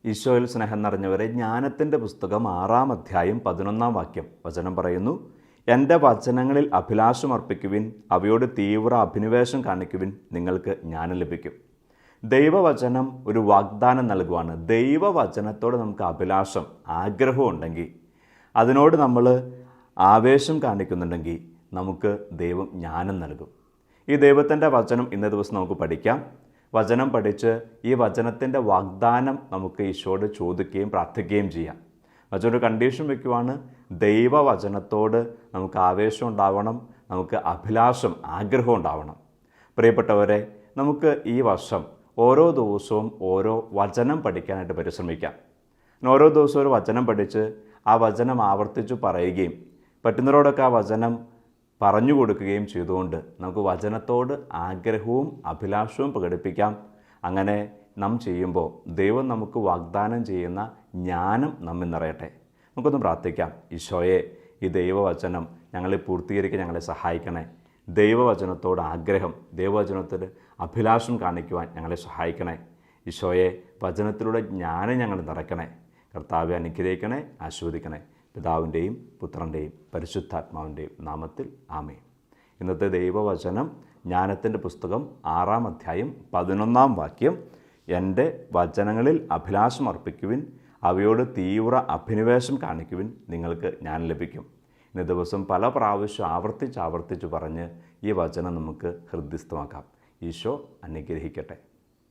ഈശോയിൽ സ്നേഹം നിറഞ്ഞവരെ, ജ്ഞാനത്തിൻ്റെ പുസ്തകം 6-ാം അധ്യായം 11-ാം വാക്യം വചനം പറയുന്നു, എൻ്റെ വചനങ്ങളിൽ അഭിലാഷമർപ്പിക്കുവിൻ, അവയോട് തീവ്ര അഭിനിവേശം കാണിക്കുവിൻ, നിങ്ങൾക്ക് ജ്ഞാനം ലഭിക്കും. ദൈവവചനം ഒരു വാഗ്ദാനം നൽകുവാണ്. ദൈവവചനത്തോട് നമുക്ക് അഭിലാഷം, ആഗ്രഹം ഉണ്ടെങ്കിൽ, അതിനോട് നമ്മൾ ആവേശം കാണിക്കുന്നുണ്ടെങ്കിൽ നമുക്ക് ദൈവം ജ്ഞാനം നൽകും. ഈ ദൈവത്തിൻ്റെ വചനം ഇന്നേ ദിവസം നമുക്ക് പഠിക്കാം. വചനം പഠിച്ച് ഈ വചനത്തിൻ്റെ വാഗ്ദാനം നമുക്ക് ഈശോയോട് ചോദിക്കുകയും പ്രാർത്ഥിക്കുകയും ചെയ്യാം. വചനം ഒരു കണ്ടീഷൻ വയ്ക്കുവാണ്, ദൈവവചനത്തോട് നമുക്ക് ആവേശം ഉണ്ടാവണം, നമുക്ക് അഭിലാഷം, ആഗ്രഹം ഉണ്ടാവണം. പ്രിയപ്പെട്ടവരെ, നമുക്ക് ഈ വർഷം ഓരോ ദിവസവും ഓരോ വചനം പഠിക്കാനായിട്ട് പരിശ്രമിക്കാം. ഓരോ ദിവസവും ഒരു വചനം പഠിച്ച് ആ വചനം ആവർത്തിച്ച് പറയുകയും പറ്റുന്നവരോടൊക്കെ ആ വചനം പറഞ്ഞു കൊടുക്കുകയും ചെയ്തുകൊണ്ട് നമുക്ക് വചനത്തോട് ആഗ്രഹവും അഭിലാഷവും പ്രകടിപ്പിക്കാം. അങ്ങനെ നാം ചെയ്യുമ്പോൾ ദൈവം നമുക്ക് വാഗ്ദാനം ചെയ്യുന്ന ജ്ഞാനം നമ്മിൽ നിറയട്ടെ. നമുക്കൊന്ന് പ്രാർത്ഥിക്കാം. ഈശോയെ, ഈ ദൈവവചനം ഞങ്ങളെ പൂർത്തീകരിക്കാൻ ഞങ്ങളെ സഹായിക്കണേ. ദൈവവചനത്തോട് ആഗ്രഹം, ദൈവവചനത്തിൽ അഭിലാഷം കാണിക്കുവാൻ ഞങ്ങളെ സഹായിക്കണേ. ഈശോയെ, വചനത്തിലൂടെ ജ്ഞാനം ഞങ്ങൾ നിറയ്ക്കണേ. കർത്താവെ, അനുഗ്രഹിക്കണേ, ആശീർവദിക്കണേ. പിതാവിൻ്റെയും പുത്രൻ്റെയും പരിശുദ്ധാത്മാവിൻ്റെയും നാമത്തിൽ ആമേൻ. ഇന്നത്തെ ദൈവവചനം ജ്ഞാനത്തിൻ്റെ പുസ്തകം 6-ാം അധ്യായം 11-ാം വാക്യം, എൻ്റെ വചനങ്ങളിൽ അഭിലാഷം അർപ്പിക്കുവിൻ, അവയോട് തീവ്ര അഭിനിവേശം കാണിക്കുവിൻ, നിങ്ങൾക്ക് ജ്ഞാനം ലഭിക്കും. ഇന്ന ദിവസം പല പ്രാവശ്യം ആവർത്തിച്ച് പറഞ്ഞ് ഈ വചനം നമുക്ക് ഹൃദ്യസ്ഥമാക്കാം. ഈശോ അനുഗ്രഹിക്കട്ടെ.